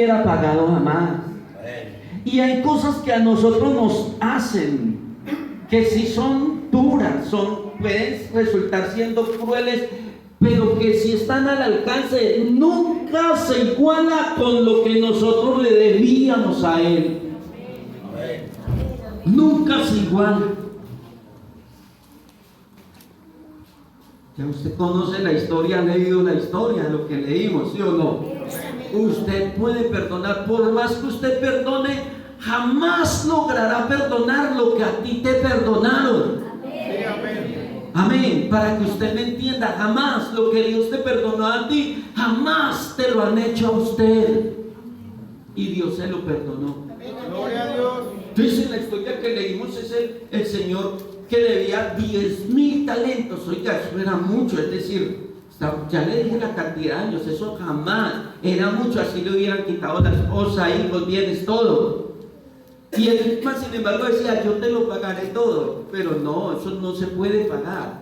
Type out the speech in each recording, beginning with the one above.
hubiera pagado jamás. Y hay cosas que a nosotros nos hacen, que si son duras, pueden resultar siendo crueles, pero que si están al alcance, nunca se iguala con lo que nosotros le debíamos a Él. Nunca se iguala. Ya usted conoce la historia, ha leído la historia, lo que leímos, ¿sí o no? Usted puede perdonar, por más que usted perdone, jamás logrará perdonar lo que a ti te perdonaron. Amén. Para que usted me entienda, jamás lo que Dios te perdonó a ti, jamás te lo han hecho a usted. Y Dios se lo perdonó. Gloria a Dios. Entonces, en la historia que leímos es el Señor que debía 10,000 talentos. Oiga, eso era mucho, es decir, ya le dije la cantidad de años, eso jamás era mucho, así le hubieran quitado las cosas, hijos, bienes, todo. Y él, sin embargo, decía: yo te lo pagaré todo. Pero no, eso no se puede pagar.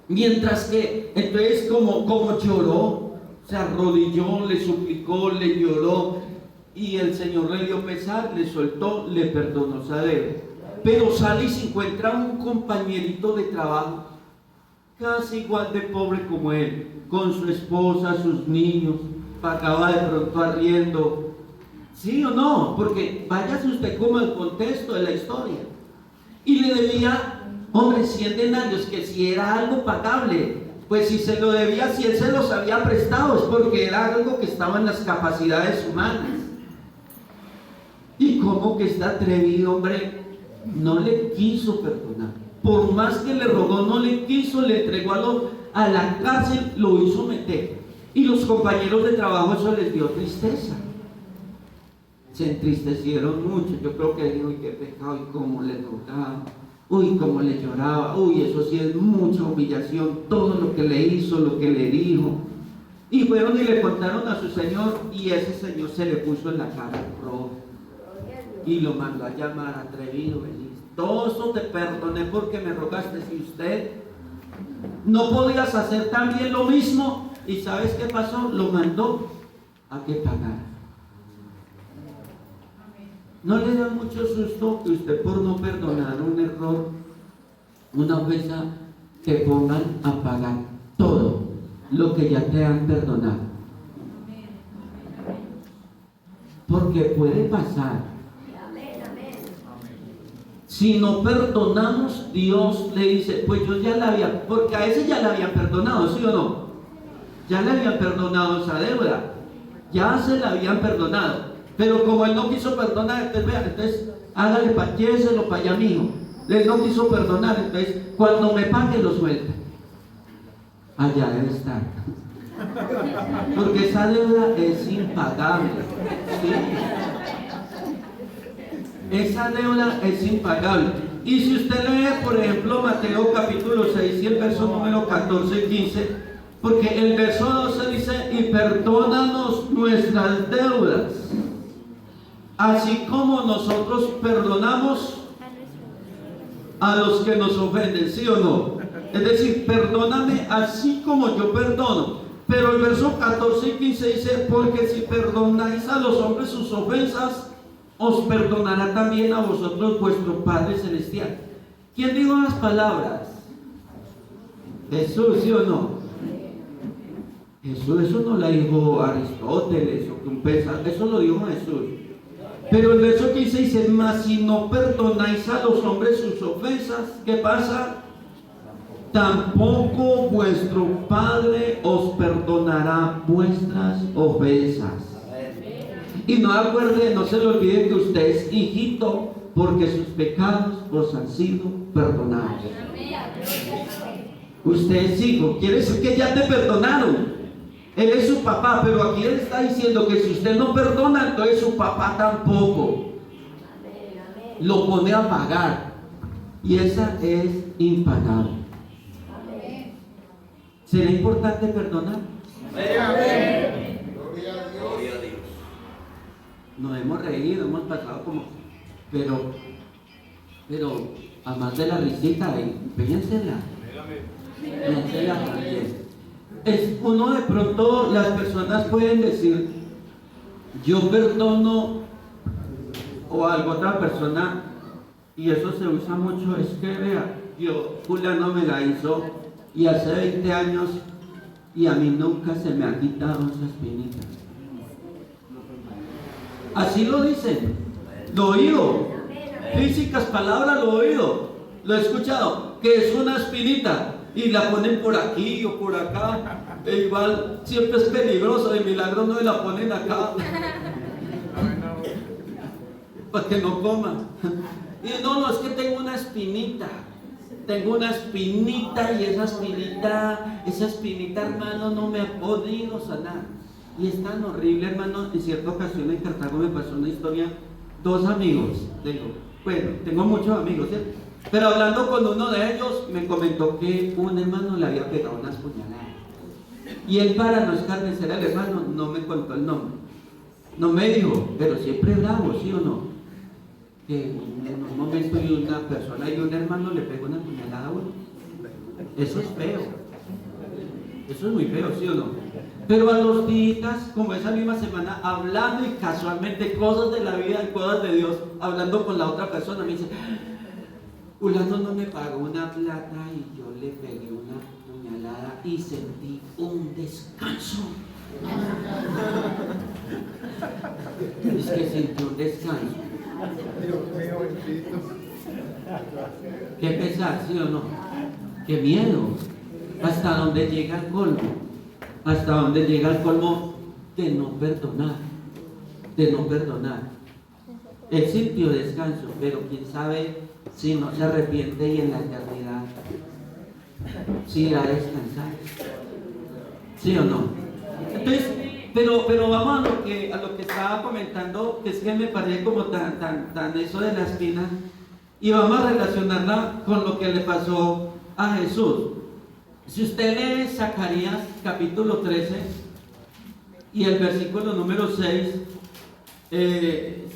Mientras que, entonces, como lloró, se arrodilló, le suplicó, le lloró, y el Señor le dio pesar, le soltó, le perdonó esa deuda. Pero sale y se encuentra un compañerito de trabajo, casi igual de pobre como él, con su esposa, sus niños, pagaba de pronto arriendo. ¿Sí o no? Porque váyase usted como el contexto de la historia. Y le debía, hombre, 100 denarios, que si era algo pagable, pues si se lo debía, si él se los había prestado, es porque era algo que estaba en las capacidades humanas. Y como que está atrevido, hombre, no le quiso perdonar. Por más que le rogó, no le quiso, le entregó a la cárcel, lo hizo meter. Y los compañeros de trabajo, eso les dio tristeza. Se entristecieron mucho. Yo creo que dijo: uy, qué pecado, y cómo le rogaba, uy, cómo le lloraba, uy, eso sí es mucha humillación, todo lo que le hizo, lo que le dijo. Y fueron y le contaron a su señor, y ese señor se le puso en la cara roja y lo mandó a llamar: atrevido, vení, todo eso te perdoné porque me rogaste. Si usted no podías hacer también lo mismo. ¿Y sabes qué pasó? Lo mandó a que pagara. ¿No le da mucho susto que usted, por no perdonar un error, una ofensa, te pongan a pagar todo lo que ya te han perdonado? Porque puede pasar. Si no perdonamos, Dios le dice: pues yo ya la había, porque a ese ya la habían perdonado, ¿sí o no? Ya le habían perdonado esa deuda, ya se la habían perdonado. Pero como él no quiso perdonar, entonces vean, hágale, lléveselo para allá, mijo. Él no quiso perdonar, entonces cuando me pague lo suelta. Allá debe estar. Porque esa deuda es impagable. ¿Sí? Esa deuda es impagable. Y si usted lee, por ejemplo, Mateo capítulo 6 y el verso número 14 y 15, porque el verso 12 dice: y perdónanos nuestras deudas, así como nosotros perdonamos a los que nos ofenden. ¿Sí o no? Es decir, perdóname así como yo perdono. Pero el verso 14 y 15 dice: porque si perdonáis a los hombres sus ofensas, os perdonará también a vosotros vuestro Padre Celestial. ¿Quién dijo las palabras? Jesús, ¿sí o no? Jesús, eso no lo dijo Aristóteles o que un pensador, eso lo dijo Jesús. Pero el verso 15 dice: mas si no perdonáis a los hombres sus ofensas, ¿qué pasa? Tampoco vuestro Padre os perdonará vuestras ofensas. Y no acuerde, no se le olvide que usted es hijito, porque sus pecados os han sido perdonados. Usted es hijo, quiere decir que ya te perdonaron. Él es su papá, pero aquí él está diciendo que si usted no perdona, entonces su papá tampoco. Lo pone a pagar. Y esa es impagable. ¿Será importante perdonar? Nos hemos reído, hemos pasado como, pero además de la risita, péñensela también. Uno de pronto, las personas pueden decir: yo perdono o a alguna otra persona, y eso se usa mucho, es que vea, fulano me la hizo y hace 20 años y a mí nunca se me ha quitado esa espinita. Así lo dicen, lo he oído, físicas palabras lo he oído, lo he escuchado, que es una espinita y la ponen por aquí o por acá, e igual siempre es peligroso, de milagro no me la ponen acá para que no coma. Y no, es que tengo una espinita y esa espinita, hermano, no me ha podido sanar. Y es tan horrible, hermano. En cierta ocasión en Cartago me pasó una historia, dos amigos, tengo muchos amigos, ¿cierto? Pero hablando con uno de ellos, me comentó que un hermano le había pegado unas puñaladas. Y él, para no escarnecer al hermano, no me contó el nombre. No me dijo, pero siempre bravo, ¿sí o no? Que en un momento y una persona y un hermano le pegó una puñalada a uno. Eso es feo. Eso es muy feo, ¿sí o no? Pero a los días, como esa misma semana, hablando y casualmente cosas de la vida y cosas de Dios, hablando con la otra persona, me dice, fulano no me pagó una plata y yo le pegué una puñalada y sentí un descanso. Es que sentí un descanso. Qué pesar, ¿sí o no? Qué miedo. Hasta dónde llega el colmo. Hasta dónde llega el colmo de no perdonar. De no perdonar. Él sintió descanso, pero quién sabe si no se arrepiente y en la eternidad si irá a descansar. ¿Sí o no? Entonces, pero vamos a lo que estaba comentando, que es que me parece como tan eso de la espina, y vamos a relacionarla con lo que le pasó a Jesús. Si usted lee Zacarías capítulo 13 y el versículo número 6,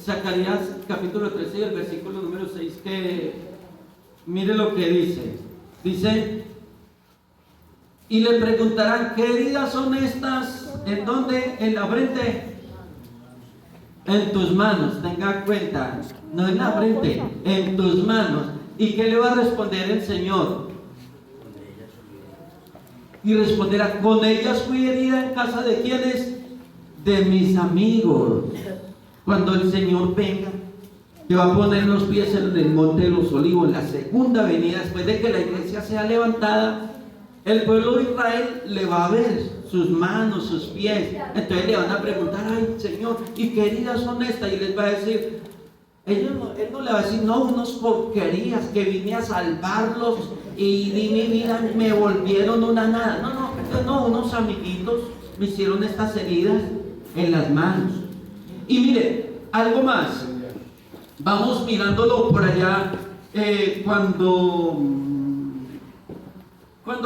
Zacarías capítulo 13 y el versículo número 6, que mire lo que dice, y le preguntarán, ¿qué heridas son estas? ¿En dónde? En la frente, en tus manos. Tenga cuenta, no en la frente, en tus manos. ¿Y qué le va a responder el Señor? Y responderá, con ellas fui herida. ¿En casa de quiénes? De mis amigos. Cuando el Señor venga, que va a poner los pies en el monte de los olivos, en la segunda venida, después de que la iglesia sea levantada, el pueblo de Israel le va a ver sus manos, sus pies. Entonces le van a preguntar, ay Señor, ¿y qué heridas son estas? Y les va a decir, él no le va a decir, no, unos porquerías que vine a salvarlos y di mi vida, me volvieron una nada. No, unos amiguitos me hicieron estas heridas en las manos. Y mire, algo más, vamos mirándolo por allá, cuando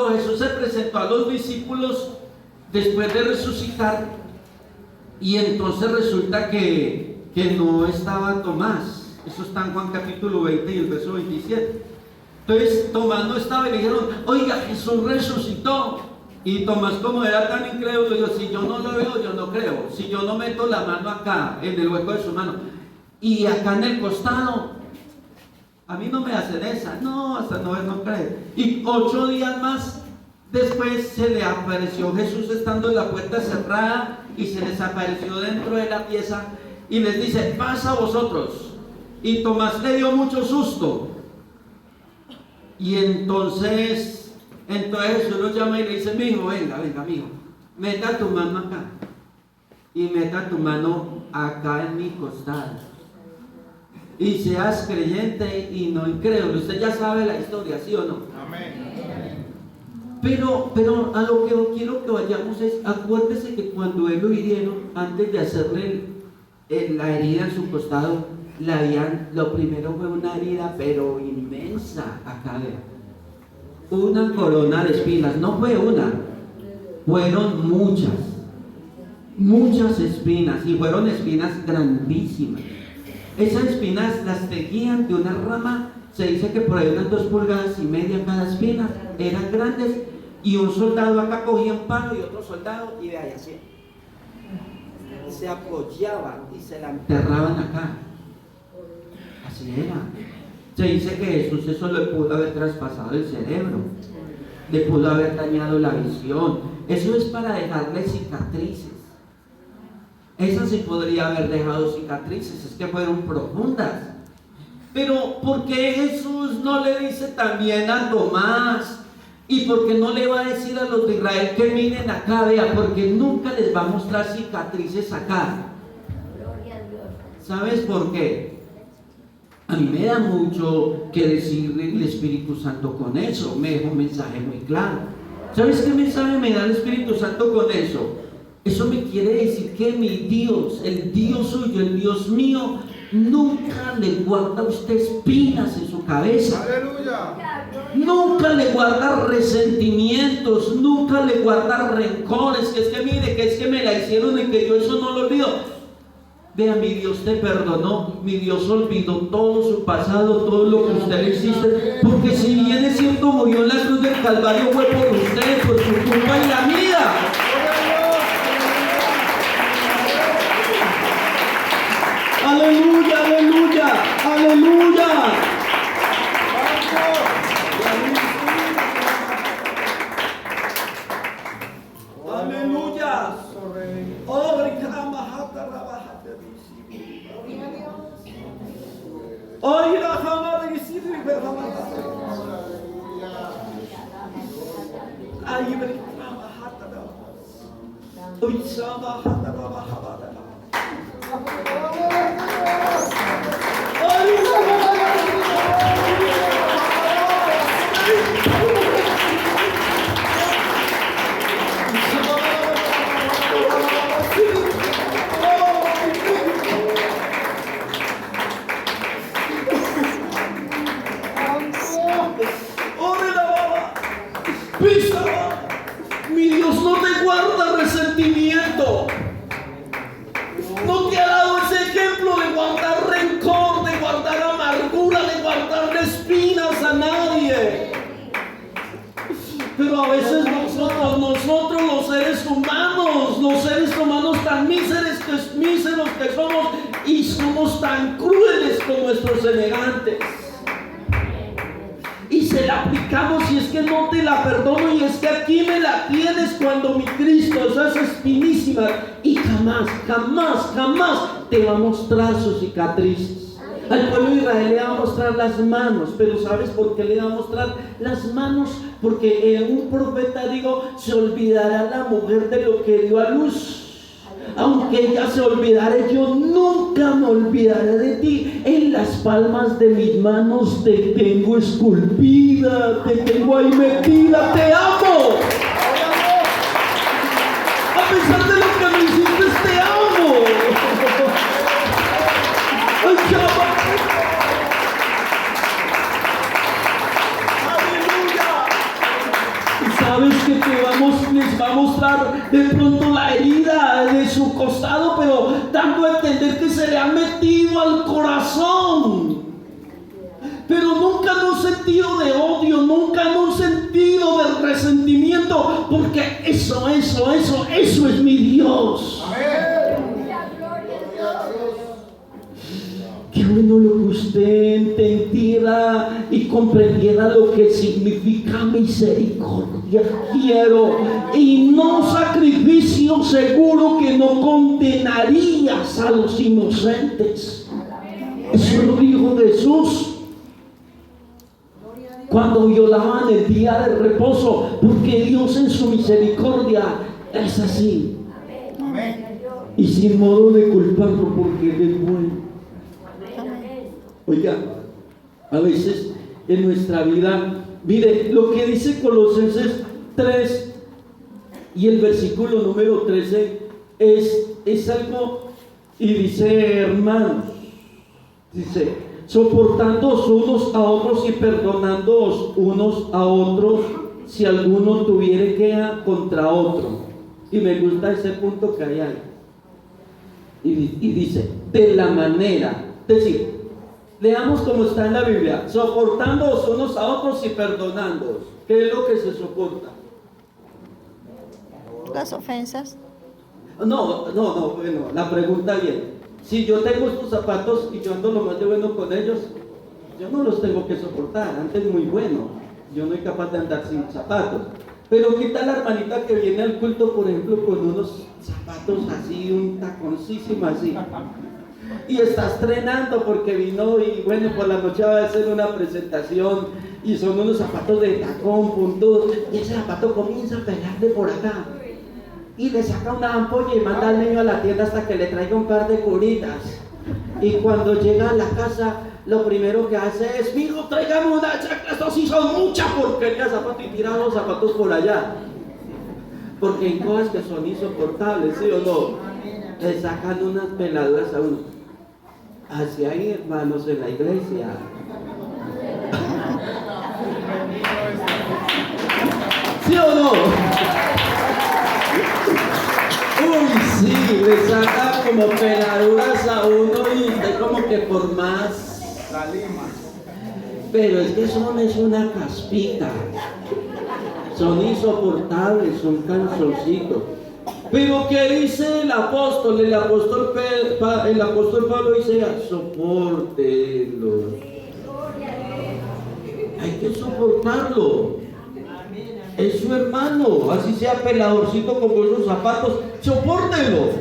Jesús se presentó a los discípulos después de resucitar, y entonces resulta que no estaba Tomás. Eso está en Juan capítulo 20 y el verso 27. Entonces Tomás no estaba y le dijeron, oiga, Jesús resucitó. Y Tomás, como era tan incrédulo, dijo, si yo no lo veo, yo no creo. Si yo no meto la mano acá, en el hueco de su mano, y acá en el costado, a mí no me hacen esa. No, hasta no ver, no creer. Y 8 días más después se le apareció Jesús estando en la puerta cerrada, y se les apareció dentro de la pieza y les dice, pasa a vosotros. Y Tomás le dio mucho susto. Y entonces Jesús lo llama y le dice, mijo, venga, mijo, meta tu mano acá y meta tu mano acá en mi costado. Y seas creyente y no incrédulo. Usted ya sabe la historia, ¿sí o no? Amén. Pero a lo que quiero que vayamos es, acuérdese que cuando él lo hirieron, antes de hacerle la herida en su costado, lo primero fue una herida, pero inmensa acá, una corona de espinas. No fue una, fueron muchas espinas, y fueron espinas grandísimas. Esas espinas las tejían de una rama, se dice que por ahí unas 2,5 pulgadas cada espina, eran grandes, y un soldado acá cogía un palo y otro soldado, y de ahí así se apoyaban y se la enterraban acá. Así era. Se dice que Jesús eso le pudo haber traspasado el cerebro, le pudo haber dañado la visión. Eso es para dejarle cicatrices. Esa sí podría haber dejado cicatrices, es que fueron profundas. Pero ¿por qué Jesús no le dice también a Tomás? ¿Y por qué no le va a decir a los de Israel que miren acá? Vea, porque nunca les va a mostrar cicatrices acá. ¿Sabes por qué? A mí me da mucho que decirle el Espíritu Santo con eso. Me deja un mensaje muy claro. ¿Sabes qué mensaje me da el Espíritu Santo con eso? Eso me quiere decir que mi Dios, el Dios suyo, el Dios mío, nunca le guarda a usted espinas en su cabeza. ¡Aleluya! Nunca le guarda resentimientos, nunca le guarda rencores, que es que mire, que es que me la hicieron y que yo eso no lo olvido. Vea, mi Dios te perdonó, mi Dios olvidó todo su pasado, todo lo que usted le hiciste, porque si bien es cierto murió en la cruz del Calvario fue por usted, por su culpa y la mía. Aleluya, aleluya, aleluya. Aleluya. Mi Dios no te guarda resentimiento. No te ha dado ese ejemplo de guardar rencor, de guardar amargura, de guardar espinas a nadie. Pero a veces nosotros los seres humanos tan míseros que somos, y somos tan crueles con nuestros semejantes. Y se la aplicamos y es que no te la perdono y es que aquí me la tienes cuando mi Cristo, esas espinísimas, y jamás te va a mostrar sus cicatrices. Al pueblo de Israel le va a mostrar las manos, pero ¿sabes por qué le va a mostrar las manos? Porque un profeta, se olvidará la mujer de lo que dio a luz. Aunque ella se olvidara, yo nunca me olvidaré de ti. En las palmas de mis manos te tengo esculpida, te tengo ahí metida, te amo. A pesar de lo que me hiciste, te amo. Ay, chava. Sabes que les va a mostrar de pronto la herida de su costado, pero dando a entender que se le ha metido al corazón. Pero nunca en un sentido de odio, nunca en un sentido de resentimiento, porque eso es mi Dios. Qué bueno lo que usted entendiera y comprendiera lo que significa misericordia. Quiero y no sacrificio, seguro que no condenarías a los inocentes. Eso lo dijo Jesús cuando violaban el día de reposo, porque Dios en su misericordia es así. Y sin modo de culparlo, porque Él es bueno. Oiga, a veces en nuestra vida, mire lo que dice Colosenses 3 y el versículo número 13 es algo, y dice: hermanos, dice, soportándoos unos a otros y perdonándoos unos a otros si alguno tuviere queja contra otro. Y me gusta ese punto que hay ahí. Y dice, de la manera, es decir, leamos como está en la Biblia: soportándoos unos a otros y perdonándoos. ¿Qué es lo que se soporta? Las ofensas. Bueno, la pregunta bien. Si yo tengo estos zapatos y yo ando lo más de bueno con ellos, yo no los tengo que soportar, antes muy bueno. Yo no soy capaz de andar sin zapatos. Pero ¿qué tal la hermanita que viene al culto, por ejemplo, con unos zapatos así, un taconcísimo así? Y está estrenando porque vino y bueno, por la noche va a hacer una presentación y son unos zapatos de tacón, puntudos, y ese zapato comienza a pegarle por acá. Y le saca una ampolla y manda al niño a la tienda hasta que le traiga un par de curitas. Y cuando llega a la casa, lo primero que hace es: mijo, tráigame una chancla, estos sí son mucha porquería de zapatos, y tira los zapatos por allá. Porque hay cosas que son insoportables, ¿sí o no? Le sacan unas peladuras a uno. Así hay hermanos en la iglesia. ¿Sí o no? Uy, sí, le saca como peladuras a uno y usted como que por más. Pero es que son es una caspita. Son insoportables, son cansoncitos. Pero ¿qué dice el apóstol? El apóstol Pablo dice: sopórtenlos. Hay que soportarlo. Es su hermano, así sea peladorcito como esos zapatos, sopórtenlo.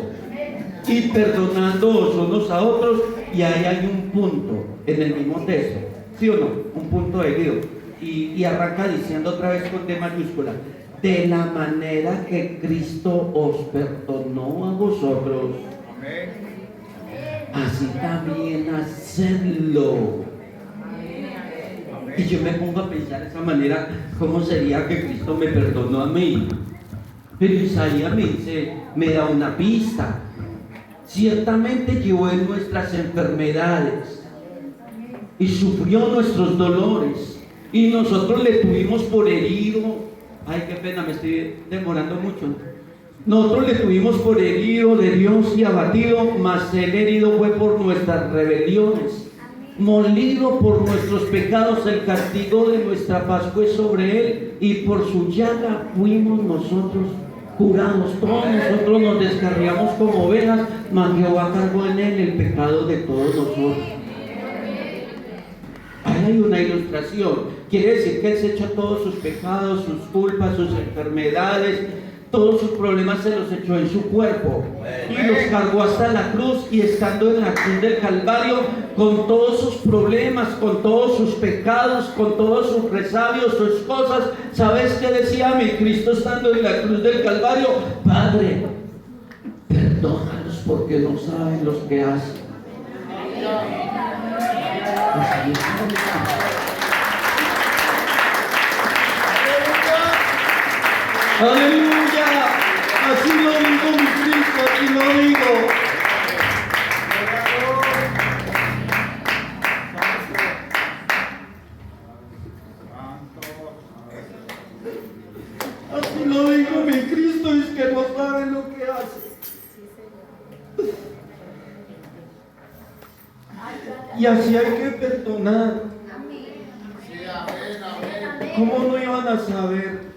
Y perdonándoos unos a otros. Y ahí hay un punto en el mismo texto, ¿sí o no? Un punto herido. Y arranca diciendo otra vez con D mayúscula: de la manera que Cristo os perdonó a vosotros, así también hacedlo. Y yo me pongo a pensar de esa manera: ¿cómo sería que Cristo me perdonó a mí? Pero Isaías me da una pista. Ciertamente llevó en nuestras enfermedades y sufrió nuestros dolores, y nosotros le tuvimos por herido. Ay, qué pena, me estoy demorando mucho. Nosotros le tuvimos por herido de Dios y abatido, mas el herido fue por nuestras rebeliones, molido por nuestros pecados. El castigo de nuestra paz fue sobre él, y por su llaga fuimos nosotros curados. Todos nosotros nos descarriamos como ovejas, mas Jehová cargó en él el pecado de todos nosotros. Ahí hay una ilustración. Quiere decir que él se echó todos sus pecados, sus culpas, sus enfermedades, todos sus problemas se los echó en su cuerpo y los cargó hasta la cruz. Y estando en la cruz del Calvario, con todos sus problemas, con todos sus pecados, con todos sus resabios, sus cosas, ¿sabes qué decía mi Cristo estando en la cruz del Calvario? Padre, perdónalos porque no saben los que hacen. Aleluya, así lo digo mi Cristo, así lo digo. Así lo digo mi Cristo, es que no saben lo que hace. Y así hay que perdonar. ¿Cómo no iban a saber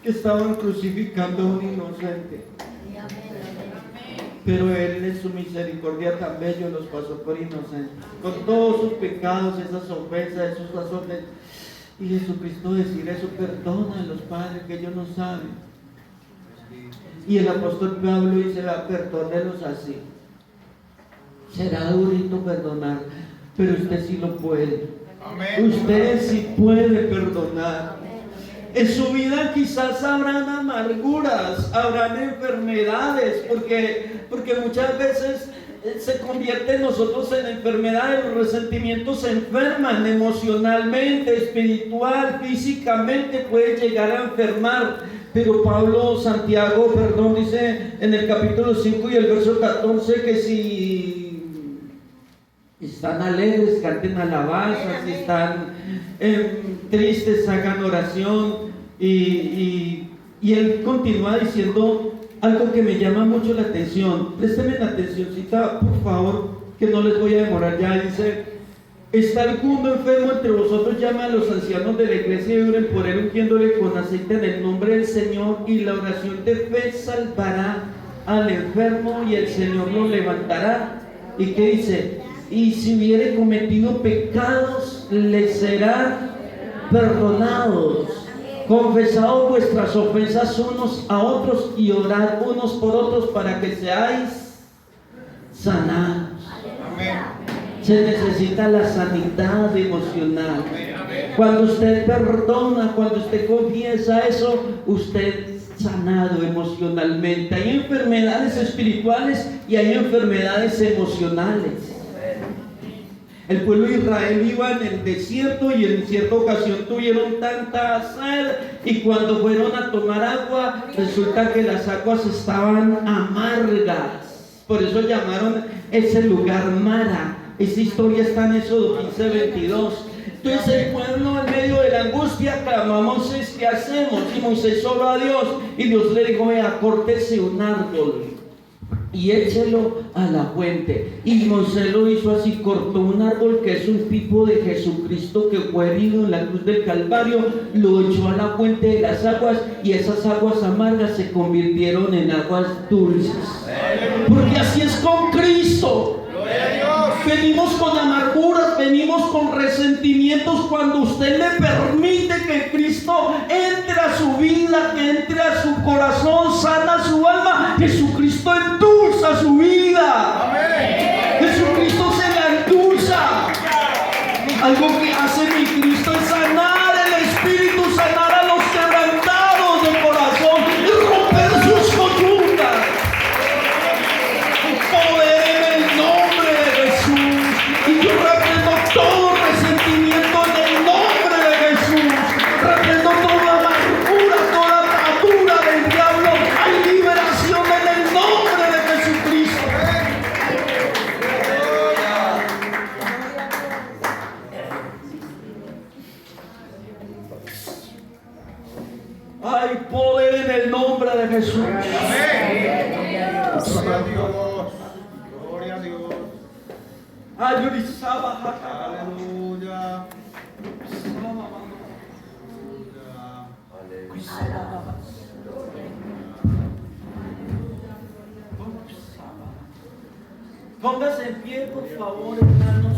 que estaban crucificando a un inocente? Pero Él en su misericordia tan bello los pasó por inocentes, con todos sus pecados, esas ofensas, esos azotes. Y Jesucristo decir eso: perdónalos, Padre, que ellos no saben. Y el apóstol Pablo dice: perdónelos así. Será durito perdonar, pero usted sí lo puede. Usted sí puede perdonar. En su vida quizás habrán amarguras, habrán enfermedades, porque muchas veces se convierte en nosotros en enfermedades. Los resentimientos se enferman emocionalmente, espiritual, físicamente, puede llegar a enfermar. Pero Santiago, dice en el capítulo 5 y el verso 14 que si están alegres, canten alabanzas, si están tristes, hagan oración. Y él continúa diciendo algo que me llama mucho la atención. Présteme la atencióncita, por favor, que no les voy a demorar ya. Dice: ¿está alguno enfermo entre vosotros? Llama a los ancianos de la iglesia y oren por él, ungiéndole con aceite en el nombre del Señor, y la oración de fe salvará al enfermo y el Señor lo levantará. ¿Y qué dice? Y si hubiere cometido pecados, les serán perdonados. Confesad vuestras ofensas unos a otros y orad unos por otros para que seáis sanados. Se necesita la sanidad emocional. Cuando usted perdona, cuando usted confiesa eso, usted es sanado emocionalmente. Hay enfermedades espirituales y hay enfermedades emocionales. El pueblo de Israel iba en el desierto y en cierta ocasión tuvieron tanta sed, y cuando fueron a tomar agua, resulta que las aguas estaban amargas. Por eso llamaron ese lugar Mara. Esa historia está en Éxodo 15:22. Entonces el pueblo, en medio de la angustia, clamó a Moisés: ¿qué hacemos? Y Moisés oró a Dios y Dios le dijo: vea, córtese un árbol y échelo a la fuente. Y Moisés lo hizo así, cortó un árbol que es un tipo de Jesucristo que fue herido en la cruz del Calvario, lo echó a la fuente de las aguas, y esas aguas amargas se convirtieron en aguas dulces. Porque así es con Cristo. Venimos con amarguras, venimos con resentimientos. Cuando usted le permite que Cristo entre a su vida, que entre a su corazón, sana su alma, Jesucristo endulza su vida. Amén. Jesucristo se la endulza. Algo que hace mi Cristo es sanar el espíritu, sanar a los quebrantados de corazón y romper sus coyuntas. Poder en el nombre de Jesús. Y yo reprendo todo resentimiento en el nombre de Jesús. Reprendo toda amargura, toda atadura del diablo. Hay liberación en el nombre de Jesucristo. Hay poder en el nombre de Jesús. Gloria a Dios. Aleluya. Póngase en pie, por favor, hermano.